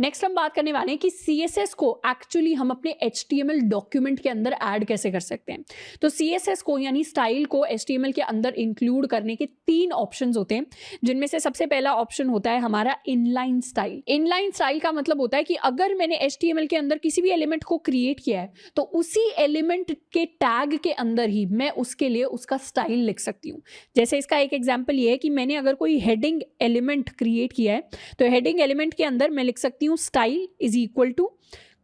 Next हम बात करने वाले हैं कि CSS को एक्चुअली हम अपने HTML डॉक्यूमेंट के अंदर ऐड कैसे कर सकते हैं। तो CSS को यानी स्टाइल को HTML के अंदर इंक्लूड करने के 3 ऑप्शंस होते हैं, जिनमें से सबसे पहला ऑप्शन होता है हमारा इनलाइन स्टाइल। इनलाइन स्टाइल का मतलब होता है कि अगर मैंने HTML के अंदर किसी भी एलिमेंट को क्रिएट किया है तो उसी एलिमेंट के टैग के अंदर ही मैं उसके लिए उसका स्टाइल लिख सकती हूँ। जैसे इसका एक एग्जाम्पल ये है कि मैंने अगर कोई हेडिंग एलिमेंट क्रिएट किया है तो हेडिंग एलिमेंट के अंदर मैं लिख सकती हूँ style is equal to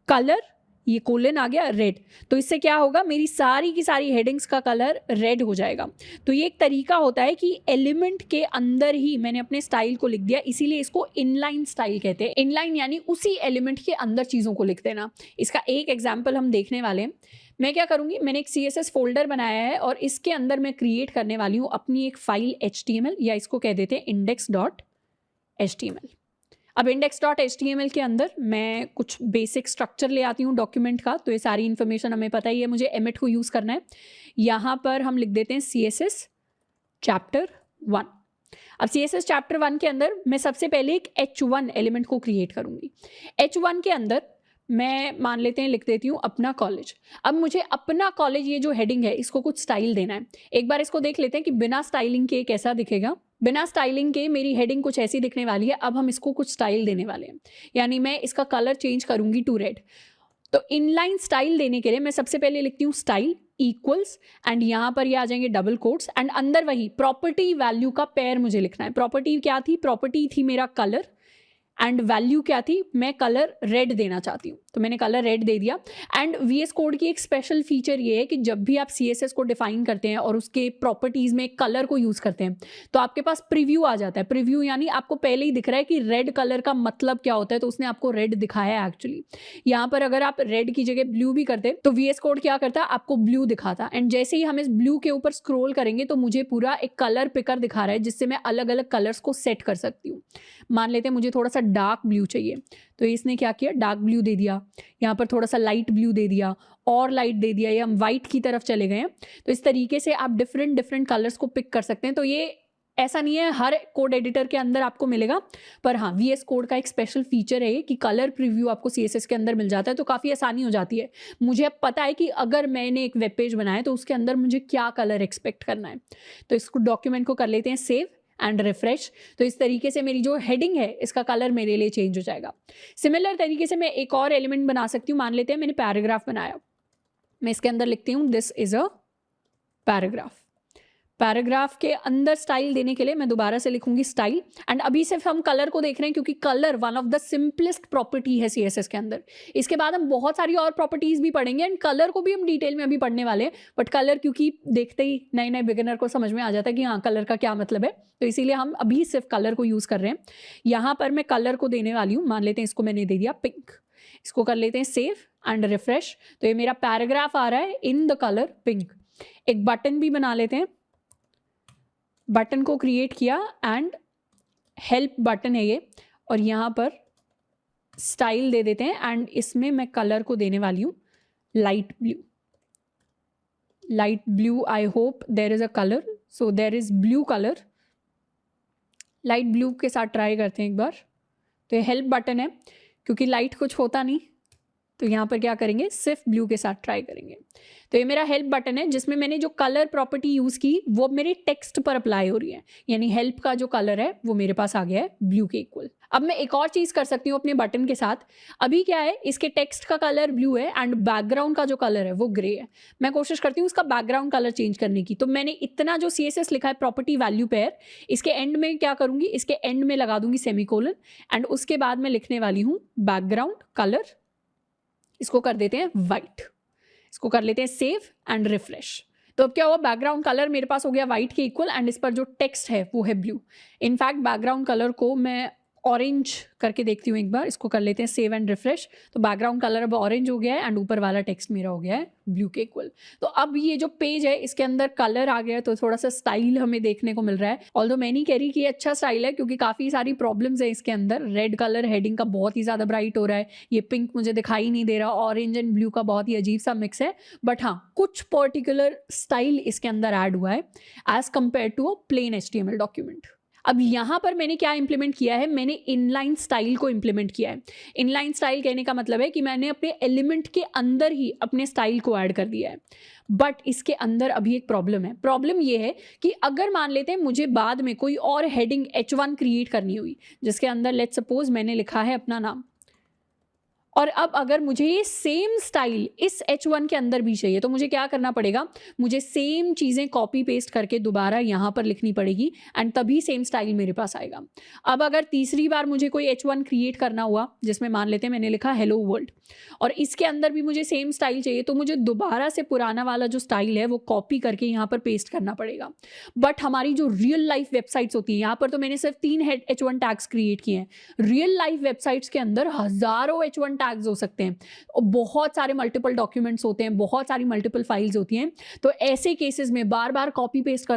colour, ये कोलन आ गया रेड। तो इससे क्या होगा, मेरी सारी की सारी हेडिंग्स का कलर रेड हो जाएगा। तो ये एक तरीका होता है कि एलिमेंट के अंदर ही मैंने अपने स्टाइल को लिख दिया, इसीलिए इसको इनलाइन स्टाइल कहते हैं। इनलाइन यानी उसी एलिमेंट के अंदर चीज़ों को लिख देना। इसका एक एग्जाम्पल हम देखने वाले हैं। मैं क्या करूँगी, मैंने एक CSS फोल्डर बनाया है और इसके अंदर मैं क्रिएट करने वाली हूँ अपनी एक फाइल HTML, या इसको कह देते हैं index.html। अब index.html के अंदर मैं कुछ बेसिक स्ट्रक्चर ले आती हूँ डॉक्यूमेंट का। तो ये सारी इन्फॉर्मेशन हमें पता ही है, मुझे एमिट को यूज़ करना है। यहाँ पर हम लिख देते हैं CSS चैप्टर 1। अब CSS चैप्टर 1 के अंदर मैं सबसे पहले एक H1 एलिमेंट को क्रिएट करूँगी। H1 के अंदर मैं मान लेते हैं लिख देती हूँ अपना कॉलेज। अब मुझे अपना कॉलेज ये जो हेडिंग है इसको कुछ स्टाइल देना है। एक बार इसको देख लेते हैं कि बिना स्टाइलिंग के कैसा दिखेगा। बिना स्टाइलिंग के मेरी हेडिंग कुछ ऐसी दिखने वाली है। अब हम इसको कुछ स्टाइल देने वाले हैं, यानी मैं इसका कलर चेंज करूँगी टू रेड। तो इनलाइन स्टाइल देने के लिए मैं सबसे पहले लिखती हूँ स्टाइल इक्वल्स, एंड यहाँ पर ये आ जाएंगे डबल कोट्स, एंड अंदर वही प्रॉपर्टी वैल्यू का पेयर मुझे लिखना है। प्रॉपर्टी क्या थी, प्रॉपर्टी थी मेरा कलर, एंड वैल्यू क्या थी, मैं कलर रेड देना चाहती हूँ। तो मैंने कलर रेड दे दिया। एंड VS कोड की एक स्पेशल फीचर ये है कि जब भी आप CSS को डिफाइन करते हैं और उसके प्रॉपर्टीज़ में कलर को यूज़ करते हैं तो आपके पास प्रीव्यू आ जाता है। प्रीव्यू यानी आपको पहले ही दिख रहा है कि रेड कलर का मतलब क्या होता है, तो उसने आपको रेड दिखाया है एक्चुअली। यहाँ पर अगर आप रेड की जगह ब्लू भी करते तो VS कोड क्या करता है, आपको ब्लू दिखाता। एंड जैसे ही हम इस ब्लू के ऊपर स्क्रोल करेंगे तो मुझे पूरा एक कलर पिकर दिखा रहा है, जिससे मैं अलग अलग कलर्स को सेट कर सकती हूँ। मान लेते हैं मुझे थोड़ा सा डार्क ब्लू चाहिए, तो इसने क्या किया, डार्क ब्लू दे दिया। यहाँ पर थोड़ा सा लाइट ब्लू दे दिया और लाइट दे दिया, या हम वाइट की तरफ चले गए हैं। तो इस तरीके से आप डिफरेंट कलर्स को पिक कर सकते हैं। तो ये ऐसा नहीं है हर कोड एडिटर के अंदर आपको मिलेगा, पर हाँ VS कोड का एक स्पेशल फीचर है कि कलर प्रीव्यू आपको CSS के अंदर मिल जाता है। तो काफ़ी आसानी हो जाती है। मुझे अब पता है कि अगर मैंने एक वेब पेज बनाया तो उसके अंदर मुझे क्या कलर एक्सपेक्ट करना है। तो इसको डॉक्यूमेंट को कर लेते हैं सेव एंड रिफ्रेश। तो इस तरीके से मेरी जो हेडिंग है इसका कलर मेरे लिए चेंज हो जाएगा। सिमिलर तरीके से मैं एक और एलिमेंट बना सकती हूँ। मान लेते हैं मैंने पैराग्राफ बनाया, मैं इसके अंदर लिखती हूँ this is a paragraph. Paragraph के अंदर स्टाइल देने के लिए मैं दोबारा से लिखूंगी स्टाइल। एंड अभी सिर्फ हम कलर को देख रहे हैं क्योंकि colour one of the simplest property है CSS के अंदर। इसके बाद हम बहुत सारी और प्रॉपर्टीज भी पढ़ेंगे एंड कलर को भी हम डिटेल में अभी पढ़ने वाले हैं। बट कलर क्योंकि देखते ही नए नए बिगिनर को समझ में आ जाता है कि हाँ कलर का क्या मतलब है, तो इसीलिए हम अभी सिर्फ कलर को यूज़ कर रहे हैं। यहाँ पर मैं कलर को देने वाली हूँ, मान लेते हैं इसको मैंने दे दिया पिंक। इसको कर लेते हैं सेव एंड रिफ्रेश। तो ये मेरा पैराग्राफ आ रहा है इन द कलर पिंक। एक बटन भी बना लेते हैं, बटन को क्रिएट किया एंड हेल्प बटन है ये, और यहाँ पर स्टाइल दे देते हैं एंड इसमें मैं कलर को देने वाली हूँ light blue. Light blue, I hope there is a colour, so there is blue colour. Light blue के साथ ट्राई करते हैं एक बार। तो ये हेल्प बटन है, क्योंकि लाइट कुछ होता नहीं तो यहाँ पर क्या करेंगे, सिर्फ ब्लू के साथ ट्राई करेंगे। तो ये मेरा हेल्प बटन है जिसमें मैंने जो कलर प्रॉपर्टी यूज़ की वो मेरे टेक्स्ट पर अप्लाई हो रही है, यानी हेल्प का जो कलर है वो मेरे पास आ गया है ब्लू के इक्वल। अब मैं एक और चीज़ कर सकती हूँ अपने बटन के साथ। अभी क्या है, इसके टेक्स्ट का कलर ब्लू है एंड बैकग्राउंड का जो कलर है वो ग्रे है। मैं कोशिश करती हूँ उसका बैकग्राउंड कलर चेंज करने की। तो मैंने इतना जो CSS लिखा है प्रॉपर्टी वैल्यू पेयर, इसके एंड में क्या करूँगी, इसके एंड में लगा दूंगी सेमीकोलन एंड उसके बाद मैं लिखने वाली हूँ बैकग्राउंड कलर। इसको कर देते हैं वाइट। इसको कर लेते हैं सेव एंड रिफ्रेश। तो अब क्या हुआ, बैकग्राउंड कलर मेरे पास हो गया वाइट के इक्वल एंड इस पर जो टेक्स्ट है वो है ब्लू। इनफैक्ट बैकग्राउंड कलर को मैं ऑरेंज करके देखती हूँ एक बार। इसको कर लेते हैं सेव एंड रिफ्रेश। तो बैकग्राउंड कलर अब ऑरेंज हो गया है एंड ऊपर वाला टेक्स्ट मेरा हो गया है ब्लू के इक्वल। तो अब ये जो पेज है इसके अंदर कलर आ गया है, तो थोड़ा सा स्टाइल हमें देखने को मिल रहा है। ऑल्दो मैं नहीं कह रही कि ये अच्छा स्टाइल है, क्योंकि काफ़ी सारी प्रॉब्लम्स है इसके अंदर। रेड कलर हेडिंग का बहुत ही ज़्यादा ब्राइट हो रहा है, ये पिंक मुझे दिखाई नहीं दे रहा, ऑरेंज एंड ब्लू का बहुत ही अजीब सा मिक्स है। बट हाँ, कुछ पर्टिकुलर स्टाइल इसके अंदर ऐड हुआ है as compare to a plain HTML document. अब यहाँ पर मैंने क्या इंप्लीमेंट किया है, मैंने इनलाइन स्टाइल को इंप्लीमेंट किया है। इनलाइन स्टाइल कहने का मतलब है कि मैंने अपने एलिमेंट के अंदर ही अपने स्टाइल को ऐड कर दिया है। बट इसके अंदर अभी एक प्रॉब्लम है। प्रॉब्लम ये है कि अगर मान लेते हैं मुझे बाद में कोई और हेडिंग H1 क्रिएट करनी हुई, जिसके अंदर लेट्स सपोज मैंने लिखा है अपना नाम, और अब अगर मुझे ये सेम स्टाइल इस H1 के अंदर भी चाहिए, तो मुझे क्या करना पड़ेगा, मुझे सेम चीज़ें कॉपी पेस्ट करके दोबारा यहाँ पर लिखनी पड़ेगी एंड तभी सेम स्टाइल मेरे पास आएगा। अब अगर तीसरी बार मुझे कोई H1 क्रिएट करना हुआ, जिसमें मान लेते हैं मैंने लिखा हेलो वर्ल्ड, और इसके अंदर भी मुझे सेम स्टाइल चाहिए, तो मुझे दोबारा से पुराना वाला जो स्टाइल है वो कॉपी करके यहाँ पर पेस्ट करना पड़ेगा। बट हमारी जो रियल लाइफ वेबसाइट्स होती हैं, यहाँ पर तो मैंने सिर्फ 3 H1 टैग्स क्रिएट किए हैं। रियल लाइफ वेबसाइट्स के अंदर हज़ारों H1 टैग्स हो सकते हैं, और बहुत सारे मल्टीपल डॉक्यूमेंट्स होते हैं, बहुत सारी मल्टीपल फाइल्स होती हैं। तो ऐसे केसेस में बार बार कॉपी पेस्ट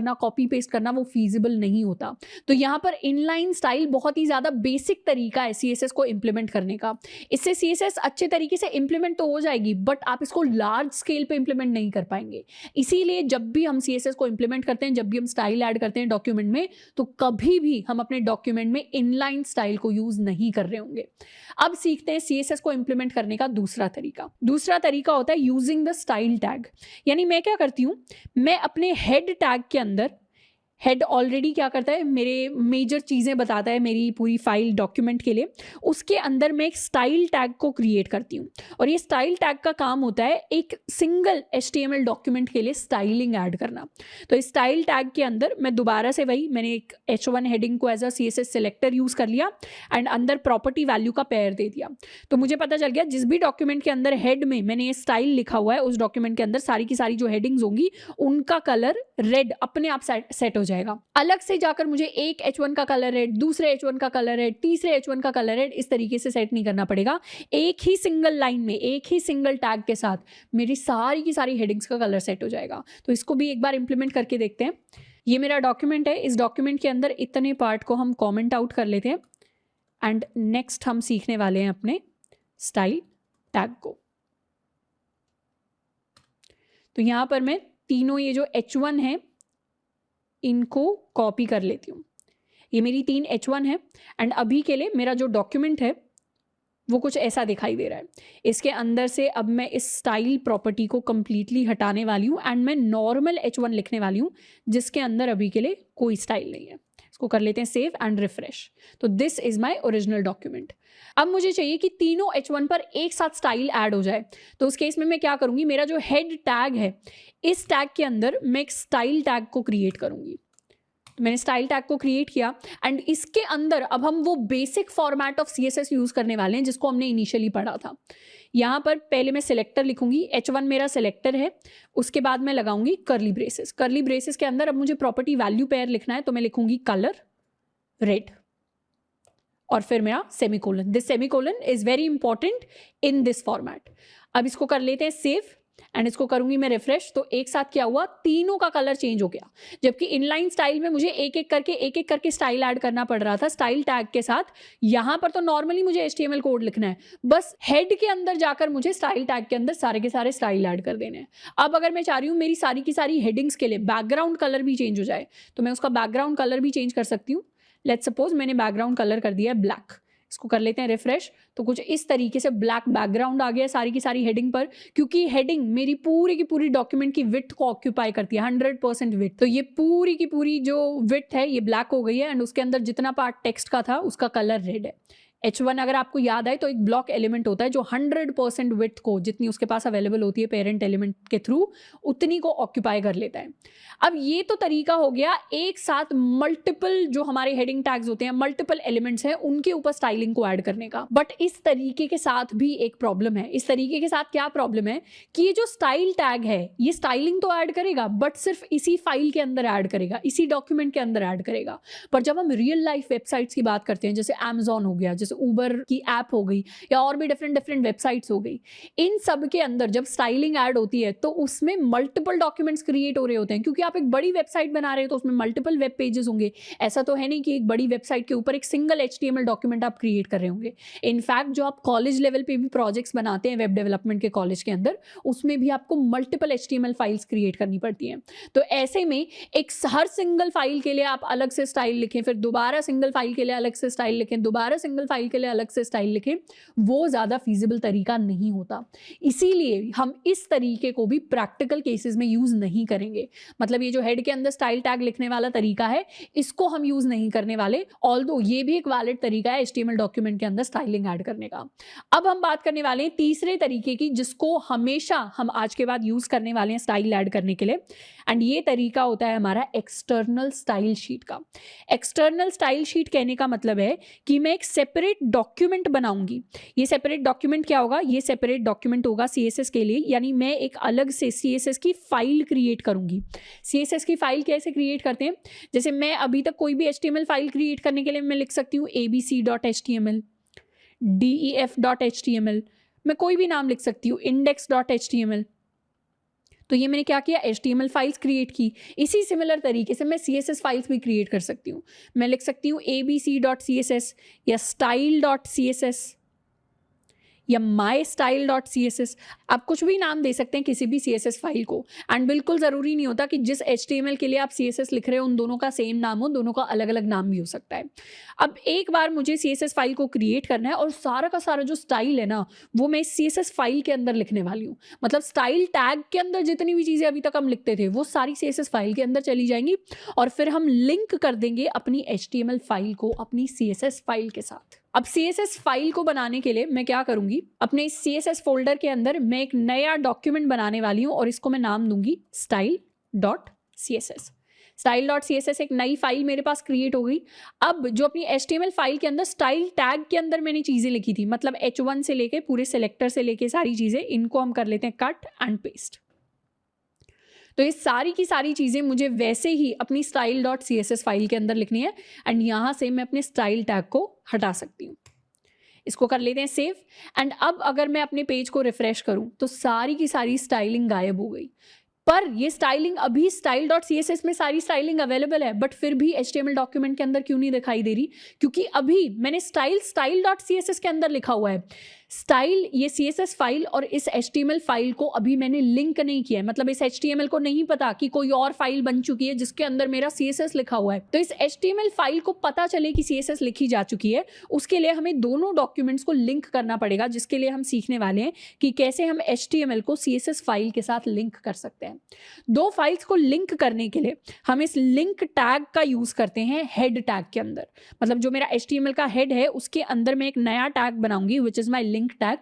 करना वो फीजिबल नहीं होता। तो यहाँ पर इनलाइन स्टाइल बहुत ही ज़्यादा बेसिक तरीका है CSS को इम्प्लीमेंट करने का। इससे CSS अच्छे तरीके से इम्प्लीमेंट तो हो जाएगी, बट आप इसको लार्ज स्केल पे इम्प्लीमेंट नहीं कर पाएंगे। इसीलिए जब भी हम CSS को इम्प्लीमेंट करते हैं, जब भी हम स्टाइल ऐड करते हैं डॉक्यूमेंट में, तो कभी भी हम अपने डॉक्यूमेंट में इनलाइन स्टाइल को यूज नहीं कर रहे होंगे। अब सीखते हैं CSS को इम्प्लीमेंट करने का दूसरा तरीका होता है यूजिंग द स्टाइल टैग। यानी मैं क्या करती हूँ, मैं अपने हेड टैग के अंदर, हेड ऑलरेडी क्या करता है, मेरे मेजर चीज़ें बताता है मेरी पूरी फाइल डॉक्यूमेंट के लिए, उसके अंदर मैं एक स्टाइल टैग को क्रिएट करती हूँ। और ये स्टाइल टैग का काम होता है एक सिंगल HTML डॉक्यूमेंट के लिए स्टाइलिंग ऐड करना। तो इस स्टाइल टैग के अंदर मैं दोबारा से वही, मैंने एक H1 हेडिंग को as a CSS selector use कर लिया एंड अंदर प्रॉपर्टी वैल्यू का पेयर दे दिया। तो मुझे पता चल गया जिस भी डॉक्यूमेंट के अंदर हेड में मैंने ये स्टाइल लिखा हुआ है, उस डॉक्यूमेंट के अंदर सारी की सारी जो हेडिंग्स होंगी उनका कलर रेड अपने आप सेट हो जाएगा। अलग से जाकर मुझे एक H1 का कलर रेड, दूसरे H1 का कलर रेड, तीसरे H1 का कलर रेड, इस तरीके से सेट नहीं करना पड़ेगा। एक ही सिंगल लाइन में, एक ही सिंगल टैग के साथ मेरी सारी की सारी हेडिंग्स का कलर सेट हो जाएगा। तो इसको भी एक बार इंप्लीमेंट करके देखते हैं। ये मेरा डॉक्यूमेंट है, इस डॉक्यूमेंट के अंदर इतने पार्ट को हम कॉमेंट आउट कर लेते हैं एंड नेक्स्ट हम सीखने वाले हैं अपने स्टाइल टैग को। तो यहां पर मैं तीनों ये जो H1 है इनको कॉपी कर लेती हूँ। ये मेरी 3 H1 है एंड अभी के लिए मेरा जो डॉक्यूमेंट है वो कुछ ऐसा दिखाई दे रहा है। इसके अंदर से अब मैं इस स्टाइल प्रॉपर्टी को कंप्लीटली हटाने वाली हूँ एंड मैं नॉर्मल H1 लिखने वाली हूँ, जिसके अंदर अभी के लिए कोई स्टाइल नहीं है। इसको कर लेते हैं सेव एंड रिफ्रेश। तो this is my original document. अब मुझे चाहिए कि तीनों H1 पर एक साथ स्टाइल ऐड हो जाए। तो उस केस में मैं क्या करूंगी, मेरा जो हेड टैग है, इस टैग के अंदर मैं एक स्टाइल टैग को क्रिएट करूंगी। मैंने स्टाइल टैग को क्रिएट किया एंड इसके अंदर अब हम वो basic format of CSS use करने वाले हैं जिसको हमने इनिशियली पढ़ा था। यहाँ पर पहले मैं सिलेक्टर लिखूंगी, H1 मेरा सिलेक्टर है, उसके बाद मैं लगाऊंगी कर्ली ब्रेसेस। कर्ली ब्रेसेस के अंदर अब मुझे प्रॉपर्टी वैल्यू पेयर लिखना है, तो मैं लिखूंगी कलर रेड और फिर मेरा semicolon. This semicolon is very important in this format. अब इसको कर लेते हैं सेव एंड इसको करूंगी मैं रिफ्रेश। तो एक साथ क्या हुआ, तीनों का कलर चेंज हो गया। जबकि इनलाइन स्टाइल में मुझे एक एक करके स्टाइल ऐड करना पड़ रहा था स्टाइल टैग के साथ। यहां पर तो नॉर्मली मुझे HTML कोड लिखना है, बस हेड के अंदर जाकर मुझे स्टाइल टैग के अंदर सारे के सारे स्टाइल ऐड कर देने हैं। अब अगर मैं चाह रही हूँ मेरी सारी की सारी हेडिंग्स के लिए बैकग्राउंड कलर भी चेंज हो जाए, तो मैं उसका बैकग्राउंड कलर भी चेंज कर सकती हूँ। लेट्स सपोज मैंने बैकग्राउंड कलर कर दिया है ब्लैक। इसको कर लेते हैं रिफ्रेश। तो कुछ इस तरीके से ब्लैक बैकग्राउंड आ गया सारी की सारी हेडिंग पर, क्योंकि हेडिंग मेरी पूरी की पूरी डॉक्यूमेंट की विड्थ को ऑक्यूपाई करती है, 100% विड्थ। तो ये पूरी की पूरी जो विड्थ है ये ब्लैक हो गई है एंड उसके अंदर जितना पार्ट टेक्स्ट का था उसका कलर रेड है। H1 अगर आपको याद आए तो एक ब्लॉक एलिमेंट होता है जो 100% विड्थ को, जितनी उसके पास अवेलेबल होती है पेरेंट एलिमेंट के थ्रू, उतनी को ऑक्यूपाई कर लेता है। अब ये तो तरीका हो गया एक साथ मल्टीपल जो हमारे हेडिंग टैग्स होते हैं, मल्टीपल एलिमेंट्स हैं, उनके ऊपर स्टाइलिंग को ऐड करने का। बट इस तरीके के साथ भी एक प्रॉब्लम है। इस तरीके के साथ क्या प्रॉब्लम है कि ये जो स्टाइल टैग है ये स्टाइलिंग तो ऐड करेगा बट सिर्फ इसी फाइल के अंदर ऐड करेगा, इसी डॉक्यूमेंट के अंदर ऐड करेगा। पर जब हम रियल लाइफ वेबसाइट्स की बात करते हैं, जैसे Amazon हो गया, जैसे ऊबर की ऐप हो गई या और भी डिफरेंट डिफरेंट वेबसाइट्स हो गई, इन सब के अंदर जब स्टाइलिंग ऐड होती है तो उसमें मल्टीपल डॉक्यूमेंट्स क्रिएट हो रहे होते हैं, क्योंकि आप एक बड़ी वेबसाइट बना रहे हो तो उसमें मल्टीपल वेब पेजेस होंगे। ऐसा तो है नहीं कि एक बड़ी वेबसाइट के ऊपर एक सिंगल HTML डॉक्यूमेंट आप क्रिएट कर रहे होंगे। इनफैक्ट जो आप कॉलेज लेवल पे भी प्रोजेक्ट्स बनाते हैं वेब डेवलपमेंट के कॉलेज के अंदर, उसमें भी आपको मल्टीपल HTML फाइल्स क्रिएट करनी पड़ती हैं। तो ऐसे में एक हर सिंगल फाइल के लिए आप अलग से स्टाइल लिखें, फिर दोबारा सिंगल फाइल के लिए अलग से स्टाइल लिखें, दोबारा सिंगल फाइल के लिए अलग से स्टाइल लिखें, वो ज़्यादा फीजिबल तरीका नहीं होता। इसीलिए हम इस तरीके को भी प्रैक्टिकल केसेस में यूज़ नहीं करेंगे। मतलब ये जो हेड के अंदर स्टाइल टैग लिखने वाला तरीका है, इसको हम यूज़ नहीं करने वाले, ऑल्दो ये भी एक वैलिड तरीका है HTML डॉक्यूमेंट के अंदर स्टाइलिंग ऐड करने का। अब हम बात करने वाले हैं तीसरे तरीके की, जिसको हमेशा हम आज के बाद यूज़ करने वाले हैं स्टाइल ऐड करने के लिए, एंड ये तरीका होता है हमारा एक्सटर्नल स्टाइल शीट का। एक्सटर्नल स्टाइल शीट कहने का मतलब है कि मैं एक सेपरेट डॉक्यूमेंट बनाऊंगी। ये सेपरेट डॉक्यूमेंट क्या होगा? ये सेपरेट डॉक्यूमेंट होगा CSS के लिए, यानी मैं एक अलग से CSS की फाइल क्रिएट करूंगी। CSS की फाइल कैसे क्रिएट करते हैं? जैसे मैं अभी तक कोई भी HTML फाइल क्रिएट करने के लिए मैं लिख सकती हूँ abc.html, def.html, मैं कोई भी नाम लिख सकती हूँ, index.html। तो ये मैंने क्या किया? HTML फाइल्स क्रिएट की। इसी सिमिलर तरीके से मैं CSS फाइल्स भी क्रिएट कर सकती हूँ। मैं लिख सकती हूँ abc.css या style.css या mystyle.css, आप कुछ भी नाम दे सकते हैं किसी भी CSS फाइल को। एंड बिल्कुल ज़रूरी नहीं होता कि जिस HTML के लिए आप CSS लिख रहे हो उन दोनों का सेम नाम हो, दोनों का अलग अलग नाम भी हो सकता है। अब एक बार मुझे CSS फाइल को क्रिएट करना है और सारा का सारा जो स्टाइल है ना, वो मैं इस CSS फाइल के अंदर लिखने वाली हूँ। मतलब स्टाइल टैग के अंदर जितनी भी चीज़ें अभी तक हम लिखते थे वो सारी CSS फाइल के अंदर चली जाएंगी, और फिर हम लिंक कर देंगे अपनी HTML फाइल को अपनी CSS फाइल के साथ। अब CSS फाइल को बनाने के लिए मैं क्या करूंगी? अपने इस CSS फोल्डर के अंदर मैं एक नया डॉक्यूमेंट बनाने वाली हूं और इसको मैं नाम दूंगी style.css। style.css एक नई फाइल मेरे पास क्रिएट हो गई। अब जो अपनी HTML फाइल के अंदर स्टाइल टैग के अंदर मैंने चीज़ें लिखी थी, मतलब H1 से लेके पूरे सेलेक्टर से लेके सारी चीज़ें, इनको हम कर लेते हैं कट एंड पेस्ट। तो ये सारी की सारी चीज़ें मुझे वैसे ही अपनी style.css फाइल के अंदर लिखनी है, एंड यहाँ से मैं अपने स्टाइल टैग को हटा सकती हूँ। इसको कर लेते हैं सेव। एंड अब अगर मैं अपने पेज को रिफ्रेश करूं तो सारी की सारी स्टाइलिंग गायब हो गई। पर ये स्टाइलिंग अभी style.css में सारी स्टाइलिंग अवेलेबल है, बट फिर भी HTML डॉक्यूमेंट के अंदर क्यों नहीं दिखाई दे रही? क्योंकि अभी मैंने style.css के अंदर लिखा हुआ है। स्टाइल ये CSS फाइल और इस HTML फाइल को अभी मैंने लिंक नहीं किया है, मतलब इस HTML को नहीं पता कि कोई और फाइल बन चुकी है जिसके अंदर मेरा CSS लिखा हुआ है। तो इस HTML फाइल को पता चले कि CSS लिखी जा चुकी है, उसके लिए हमें दोनों डॉक्यूमेंट्स को लिंक करना पड़ेगा, जिसके लिए हम सीखने वाले हैं कि कैसे हम HTML को CSS फाइल के साथ लिंक कर सकते हैं। दो फाइल्स को लिंक करने के लिए हम इस लिंक टैग का यूज करते हैं हेड टैग के अंदर। मतलब जो मेरा HTML का हेड है उसके अंदर मैं एक नया टैग बनाऊंगी which is my link tag.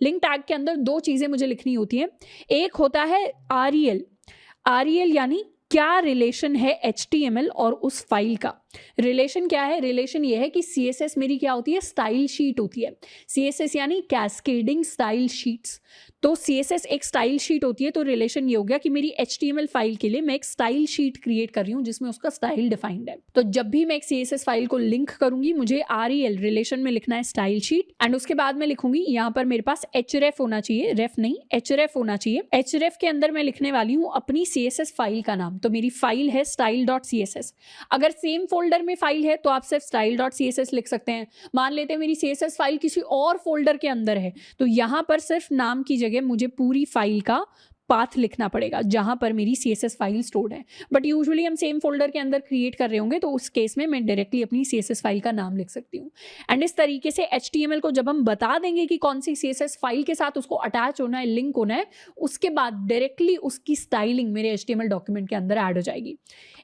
Link tag के अंदर दो चीजें मुझे लिखनी होती हैं। एक होता है REL यानी क्या रिलेशन है HTML और उस फाइल का। रिलेशन क्या है? रिलेशन ये है कि CSS मेरी क्या होती है? स्टाइल शीट होती है। CSS यानी कैस्केडिंग स्टाइल शीट्स। तो CSS एक स्टाइल शीट होती है, तो रिलेशन ये हो गया कि मेरी HTML फाइल के लिए मैं एक स्टाइल शीट क्रिएट कर रही हूँ जिसमें उसका स्टाइल डिफाइंड है। तो जब भी मैं एक CSS फाइल को लिंक करूंगी मुझे REL रिलेशन में लिखना है स्टाइल शीट, एंड उसके बाद मैं लिखूंगी यहाँ पर मेरे पास href होना चाहिए, रेफ नहीं href होना चाहिए। href के अंदर मैं लिखने वाली हूँ अपनी CSS फाइल का नाम। तो मेरी फाइल है style.css। अगर सेम फोल्डर में फाइल है तो आप सिर्फ style.css लिख सकते हैं। मान लेते हैं मेरी CSS फाइल किसी और फोल्डर के अंदर है, तो यहाँ पर सिर्फ नाम की जगह मुझे पूरी फाइल का पाथ लिखना पड़ेगा जहां पर मेरी CSS फाइल स्टोर्ड है। बट यूजुअली हम सेम फोल्डर के अंदर क्रिएट कर रहे होंगे, तो उस केस में मैं डायरेक्टली अपनी CSS फाइल का नाम लिख सकती हूँ। एंड इस तरीके से HTML को जब हम बता देंगे कि कौन सी CSS फाइल के साथ उसको अटैच होना है, लिंक होना है, उसके बाद डायरेक्टली उसकी स्टाइलिंग मेरे HTML डॉक्यूमेंट के अंदर ऐड हो जाएगी।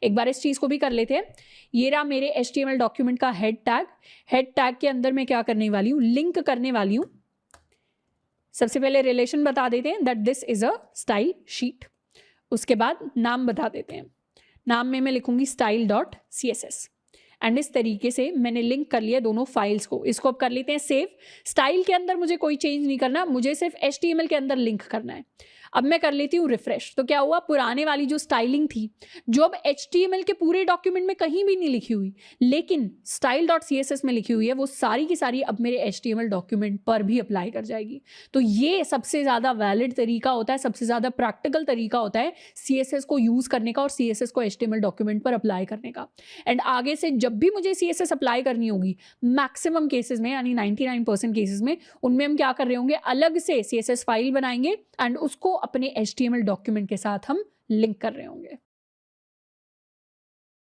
एक बार इस चीज़ को भी कर लेते हैं। ये रहा मेरे HTML डॉक्यूमेंट का हेड टैग। हेड टैग के अंदर मैं क्या करने वाली हूँ? लिंक करने वाली हूँ। सबसे पहले रिलेशन बता देते हैं that this is a style sheet. उसके बाद नाम बता देते हैं। नाम में मैं लिखूंगी style.css। एंड इस तरीके से मैंने लिंक कर लिया दोनों फाइल्स को। इसको अब कर लेते हैं सेव। स्टाइल के अंदर मुझे कोई चेंज नहीं करना, मुझे सिर्फ HTML के अंदर लिंक करना है। अब मैं कर लेती हूँ रिफ्रेश, तो क्या हुआ, पुराने वाली जो स्टाइलिंग थी जो अब HTML के पूरे डॉक्यूमेंट में कहीं भी नहीं लिखी हुई लेकिन style.css में लिखी हुई है, वो सारी की सारी अब मेरे HTML डॉक्यूमेंट पर भी अप्लाई कर जाएगी। तो ये सबसे ज़्यादा वैलिड तरीका होता है, सबसे ज़्यादा प्रैक्टिकल तरीका होता है CSS को यूज़ करने का और CSS को HTML डॉक्यूमेंट पर अप्लाई करने का। एंड आगे से जब भी मुझे CSS अप्लाई करनी होगी, मैक्सिमम केसेस में यानी 99% केसेस में, उनमें हम क्या कर रहे होंगे, अलग से CSS फाइल बनाएंगे एंड उसको अपने HTML डॉक्यूमेंट के साथ हम लिंक कर रहे होंगे।